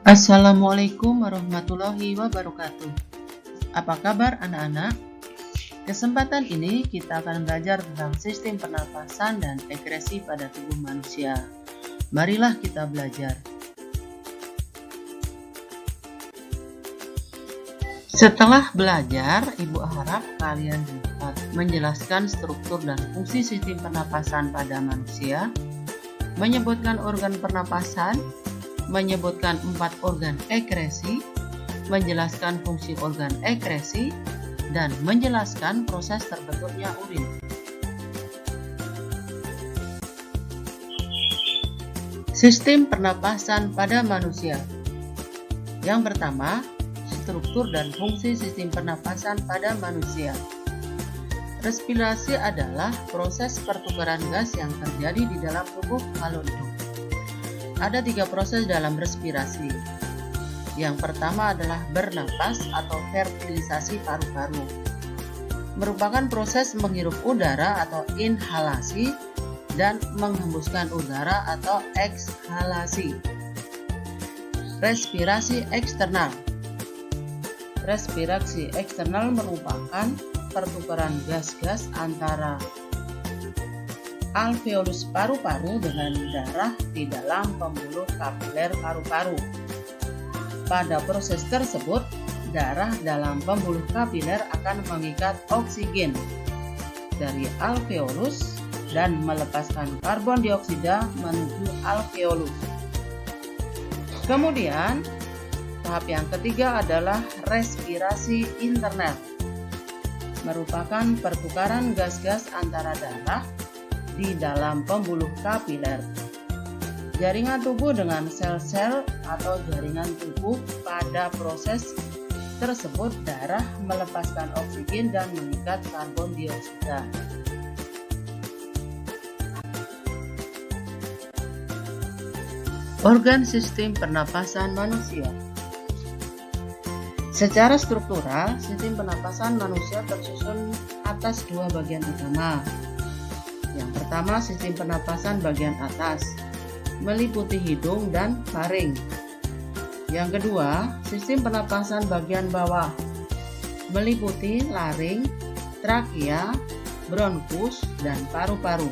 Assalamualaikum warahmatullahi wabarakatuh. Apa kabar anak-anak? Kesempatan ini kita akan belajar tentang sistem pernapasan dan ekskresi pada tubuh manusia. Marilah kita belajar. Setelah belajar, Ibu harap kalian dapat menjelaskan struktur dan fungsi sistem pernapasan pada manusia, menyebutkan organ pernapasan, menyebutkan 4 organ ekskresi, menjelaskan fungsi organ ekskresi, dan menjelaskan proses terbentuknya urin. Sistem pernapasan pada manusia. Yang pertama, struktur dan fungsi sistem pernapasan pada manusia. Respirasi adalah proses pertukaran gas yang terjadi di dalam tubuh makhluk hidup. Ada 3 proses dalam respirasi. Yang pertama adalah bernapas atau fertilisasi paru-paru. Merupakan proses menghirup udara atau inhalasi dan menghembuskan udara atau ekshalasi. Respirasi eksternal. Respirasi eksternal merupakan pertukaran gas-gas antara alveolus paru-paru dengan darah di dalam pembuluh kapiler paru-paru. Pada proses tersebut, darah dalam pembuluh kapiler akan mengikat oksigen dari alveolus dan melepaskan karbon dioksida menuju alveolus. Kemudian, tahap yang ketiga adalah respirasi internal. Merupakan pertukaran gas-gas antara darah di dalam pembuluh kapiler, jaringan tubuh dengan sel-sel atau jaringan tubuh. Pada proses tersebut, darah melepaskan oksigen dan mengikat karbon dioksida. Organ sistem pernapasan manusia. Secara struktural, sistem pernapasan manusia tersusun atas 2 bagian utama. Yang pertama, sistem pernapasan bagian atas, meliputi hidung dan faring. Yang kedua, sistem pernapasan bagian bawah, meliputi laring, trakea, bronkus, dan paru-paru.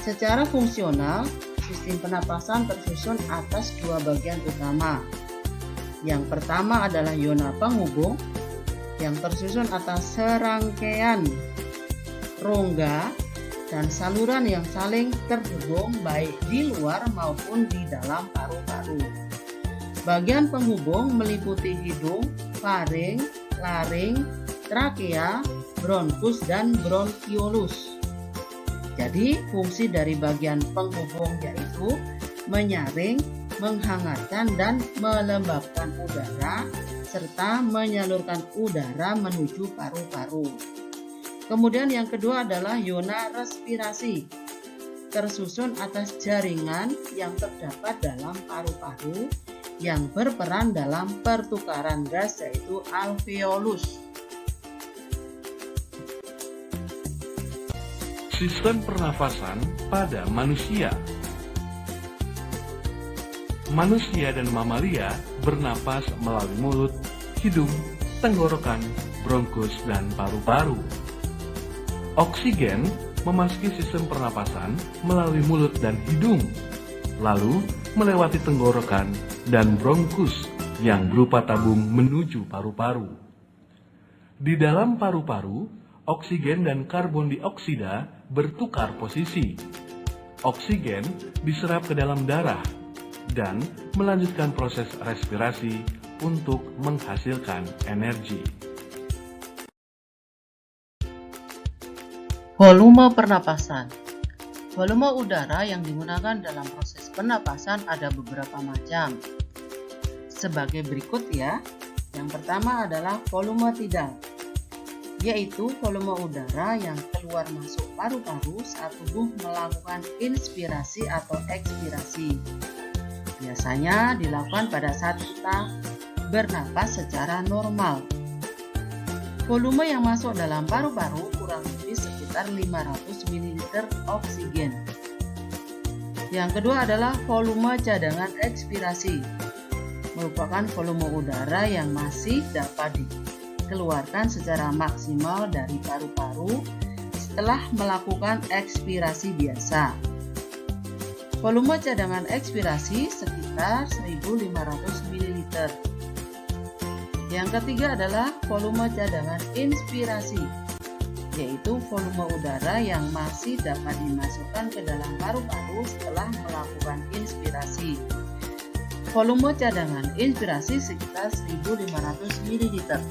Secara fungsional, sistem pernapasan tersusun atas 2 bagian utama. Yang pertama adalah zona penghubung yang tersusun atas serangkaian rongga dan saluran yang saling terhubung baik di luar maupun di dalam paru-paru. Bagian penghubung meliputi hidung, faring, laring, trakea, bronkus, dan bronkiolus. Jadi, fungsi dari bagian penghubung yaitu menyaring, menghangatkan, dan melembabkan udara, serta menyalurkan udara menuju paru-paru. Kemudian yang kedua adalah zona respirasi, tersusun atas jaringan yang terdapat dalam paru-paru yang berperan dalam pertukaran gas yaitu alveolus. Sistem pernafasan pada manusia. Manusia dan mamalia bernapas melalui mulut, hidung, tenggorokan, bronkus, dan paru-paru. Oksigen memasuki sistem pernapasan melalui mulut dan hidung, lalu melewati tenggorokan dan bronkus yang berupa tabung menuju paru-paru. Di dalam paru-paru, oksigen dan karbon dioksida bertukar posisi. Oksigen diserap ke dalam darah dan melanjutkan proses respirasi untuk menghasilkan energi. Volume pernapasan. Volume udara yang digunakan dalam proses pernapasan ada beberapa macam. Sebagai berikut ya. Yang pertama adalah volume tidal, yaitu volume udara yang keluar masuk paru-paru saat tubuh melakukan inspirasi atau ekspirasi. Biasanya dilakukan pada saat kita bernapas secara normal. Volume yang masuk dalam paru-paru kurang lebih sekitar 500 ml oksigen. Yang kedua adalah volume cadangan ekspirasi, merupakan volume udara yang masih dapat dikeluarkan secara maksimal dari paru-paru setelah melakukan ekspirasi biasa. Volume cadangan ekspirasi sekitar 1.500 ml. Yang ketiga adalah volume cadangan inspirasi, yaitu volume udara yang masih dapat dimasukkan ke dalam paru-paru setelah melakukan inspirasi. Volume cadangan inspirasi sekitar 1.500 ml.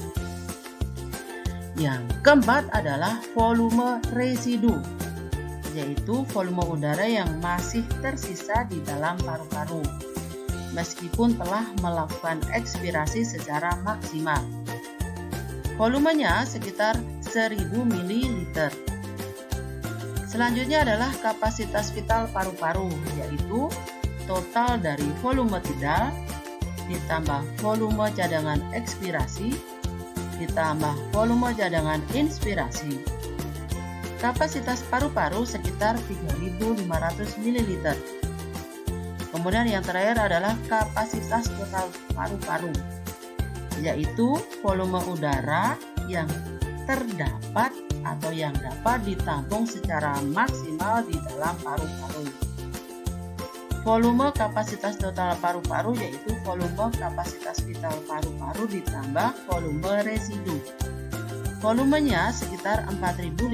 Yang keempat adalah volume residu, yaitu volume udara yang masih tersisa di dalam paru-paru meskipun telah melakukan ekspirasi secara maksimal. Volumenya sekitar 1.000 ml. Selanjutnya adalah kapasitas vital paru-paru, yaitu total dari volume tidal ditambah volume cadangan ekspirasi ditambah volume cadangan inspirasi. Kapasitas paru-paru sekitar 3.500 ml. Kemudian yang terakhir adalah kapasitas total paru-paru, yaitu volume udara yang terdapat atau yang dapat ditampung secara maksimal di dalam paru-paru. Volume kapasitas total paru-paru yaitu volume kapasitas vital paru-paru ditambah volume residu. Volumenya sekitar 4.500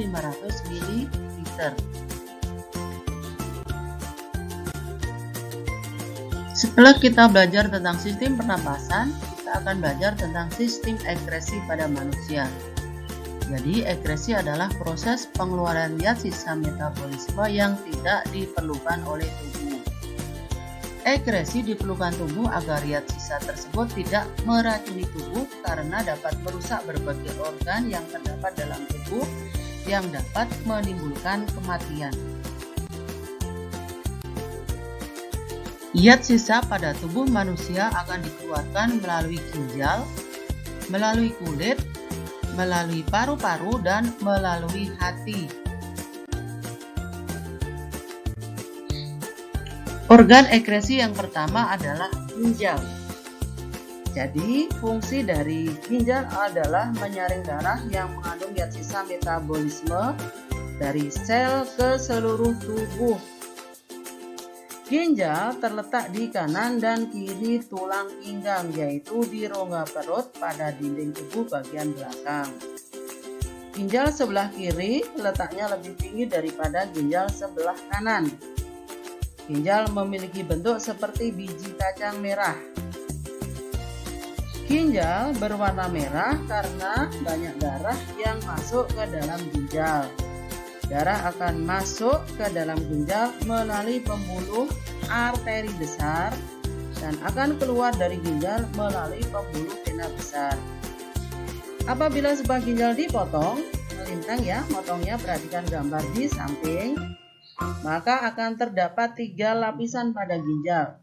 ml. Setelah kita belajar tentang sistem pernapasan, kita akan belajar tentang sistem ekresi pada manusia. Jadi, ekresi adalah proses pengeluaran zat sisa metabolisme yang tidak diperlukan oleh tubuh. Ekresi diperlukan tubuh agar zat sisa tersebut tidak meracuni tubuh karena dapat merusak berbagai organ yang terdapat dalam tubuh yang dapat menimbulkan kematian. Zat sisa pada tubuh manusia akan dikeluarkan melalui ginjal, melalui kulit, melalui paru-paru, dan melalui hati. Organ ekresi yang pertama adalah ginjal. Jadi, fungsi dari ginjal adalah menyaring darah yang mengandung zat sisa metabolisme dari sel ke seluruh tubuh. Ginjal terletak di kanan dan kiri tulang pinggang, yaitu di rongga perut pada dinding tubuh bagian belakang. Ginjal sebelah kiri letaknya lebih tinggi daripada ginjal sebelah kanan. Ginjal memiliki bentuk seperti biji kacang merah. Ginjal berwarna merah karena banyak darah yang masuk ke dalam ginjal. Darah akan masuk ke dalam ginjal melalui pembuluh arteri besar dan akan keluar dari ginjal melalui pembuluh vena besar. Apabila sebuah ginjal dipotong, melintang ya, motongnya perhatikan gambar di samping, maka akan terdapat 3 lapisan pada ginjal.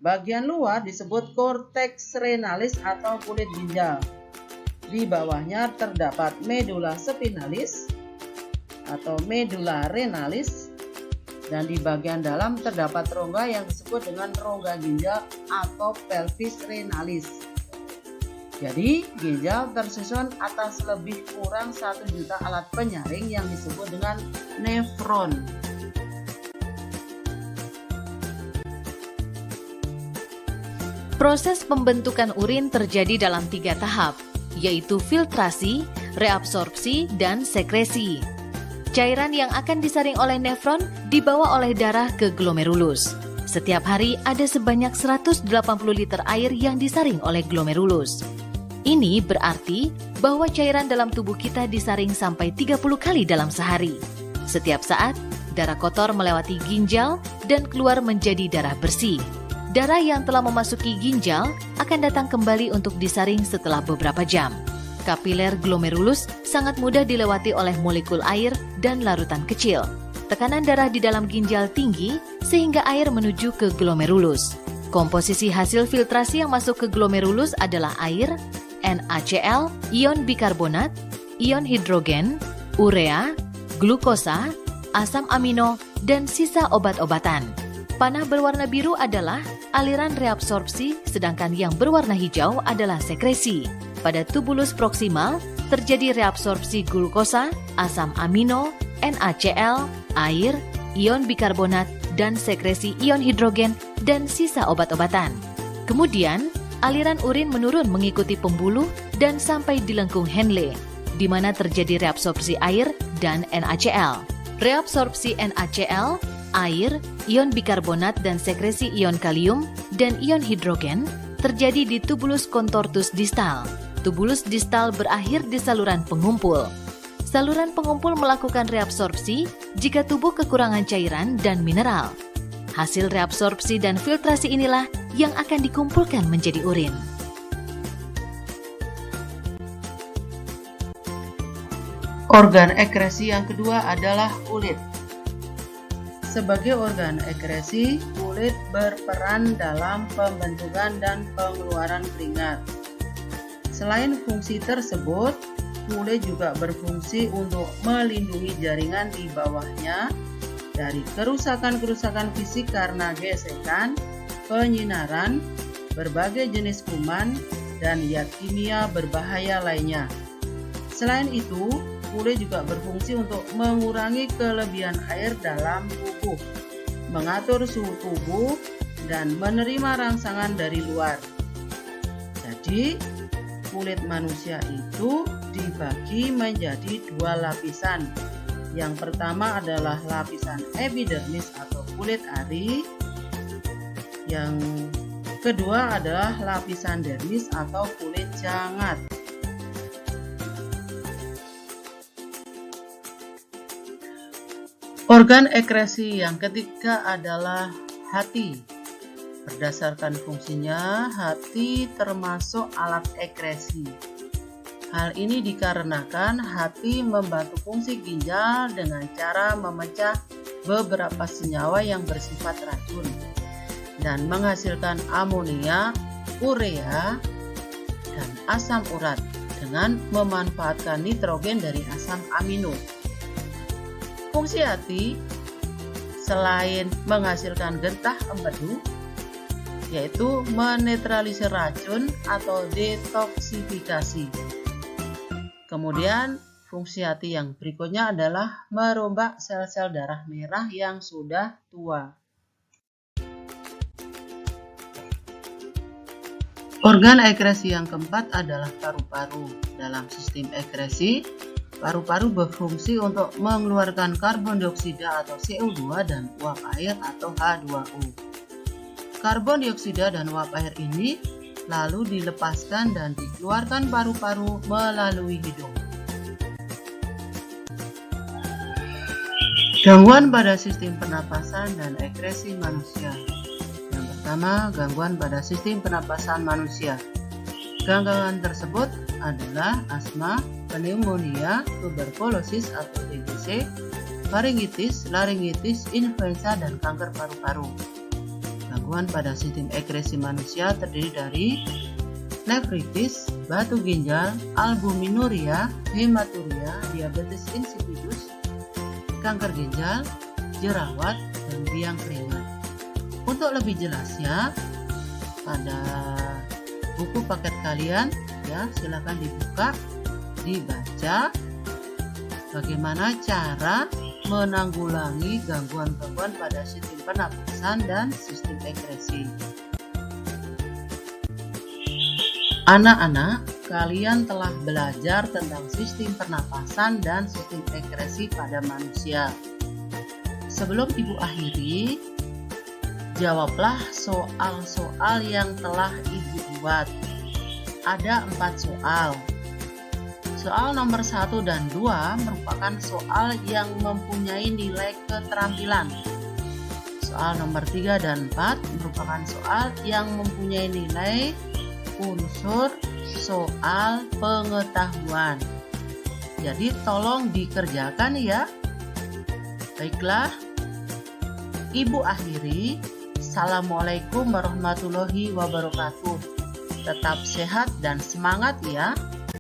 Bagian luar disebut cortex renalis atau kulit ginjal. Di bawahnya terdapat medula spinalis atau medula renalis, dan di bagian dalam terdapat rongga yang disebut dengan rongga ginjal atau pelvis renalis. Jadi ginjal tersusun atas lebih kurang 1 juta alat penyaring yang disebut dengan nefron. Proses pembentukan urin terjadi dalam 3 tahap, yaitu filtrasi, reabsorpsi, dan sekresi. Cairan yang akan disaring oleh nefron dibawa oleh darah ke glomerulus. Setiap hari ada sebanyak 180 liter air yang disaring oleh glomerulus. Ini berarti bahwa cairan dalam tubuh kita disaring sampai 30 kali dalam sehari. Setiap saat, darah kotor melewati ginjal dan keluar menjadi darah bersih. Darah yang telah memasuki ginjal akan datang kembali untuk disaring setelah beberapa jam. Kapiler glomerulus sangat mudah dilewati oleh molekul air dan larutan kecil. Tekanan darah di dalam ginjal tinggi sehingga air menuju ke glomerulus. Komposisi hasil filtrasi yang masuk ke glomerulus adalah air, NaCl, ion bikarbonat, ion hidrogen, urea, glukosa, asam amino, dan sisa obat-obatan. Panah berwarna biru adalah aliran reabsorpsi, sedangkan yang berwarna hijau adalah sekresi. Pada tubulus proksimal, terjadi reabsorpsi glukosa, asam amino, NaCl, air, ion bikarbonat, dan sekresi ion hidrogen dan sisa obat-obatan. Kemudian, aliran urin menurun mengikuti pembuluh dan sampai di lengkung Henle, di mana terjadi reabsorpsi air dan NaCl. Reabsorpsi NaCl, air, ion bikarbonat dan sekresi ion kalium dan ion hidrogen terjadi di tubulus contortus distal. Tubulus distal berakhir di saluran pengumpul. Saluran pengumpul melakukan reabsorpsi jika tubuh kekurangan cairan dan mineral. Hasil reabsorpsi dan filtrasi inilah yang akan dikumpulkan menjadi urin. Organ ekresi yang kedua adalah kulit. Sebagai organ ekresi, kulit berperan dalam pembentukan dan pengeluaran keringat. Selain fungsi tersebut, kulit juga berfungsi untuk melindungi jaringan di bawahnya dari kerusakan-kerusakan fisik karena gesekan, penyinaran, berbagai jenis kuman, dan zat kimia berbahaya lainnya. Selain itu, kulit juga berfungsi untuk mengurangi kelebihan air dalam tubuh, mengatur suhu tubuh, dan menerima rangsangan dari luar. Jadi, kulit manusia itu dibagi menjadi dua lapisan. Yang pertama adalah lapisan epidermis atau kulit ari. Yang kedua adalah lapisan dermis atau kulit jangat. Organ ekresi yang ketiga adalah hati. Berdasarkan fungsinya, hati termasuk alat ekresi. Hal ini dikarenakan hati membantu fungsi ginjal dengan cara memecah beberapa senyawa yang bersifat racun dan menghasilkan amonia, urea, dan asam urat dengan memanfaatkan nitrogen dari asam amino. Fungsi hati selain menghasilkan getah empedu, yaitu menetralisir racun atau detoksifikasi. Kemudian fungsi hati yang berikutnya adalah merombak sel-sel darah merah yang sudah tua. Organ ekresi yang keempat adalah paru-paru. Dalam sistem ekresi, paru-paru berfungsi untuk mengeluarkan karbon dioksida atau CO2 dan uap air atau H2O. Karbon dioksida dan uap air ini lalu dilepaskan dan dikeluarkan paru-paru melalui hidung. Gangguan pada sistem pernapasan dan ekresi manusia. Yang pertama, gangguan pada sistem pernapasan manusia. Gangguan tersebut adalah asma, pneumonia, tuberkulosis atau TBC, faringitis, laringitis, influenza, dan kanker paru-paru. Gangguan pada sistem ekresi manusia terdiri dari nefritis, batu ginjal, albuminuria, hematuria, diabetes insipidus, kanker ginjal, jerawat, dan biang keringat. Untuk lebih jelasnya, pada buku paket kalian ya silakan dibuka, dibaca bagaimana cara menanggulangi gangguan-gangguan pada sistem pernapasan dan sistem ekresi. Anak-anak, kalian telah belajar tentang sistem pernapasan dan sistem ekresi pada manusia. Sebelum Ibu akhiri, jawablah soal-soal yang telah Ibu buat. Ada 4 soal. Soal nomor 1 dan 2 merupakan soal yang mempunyai nilai keterampilan. Soal nomor 3 dan 4 merupakan soal yang mempunyai nilai unsur soal pengetahuan. Jadi tolong dikerjakan ya. Baiklah, Ibu akhiri. Assalamualaikum warahmatullahi wabarakatuh. Tetap sehat dan semangat ya.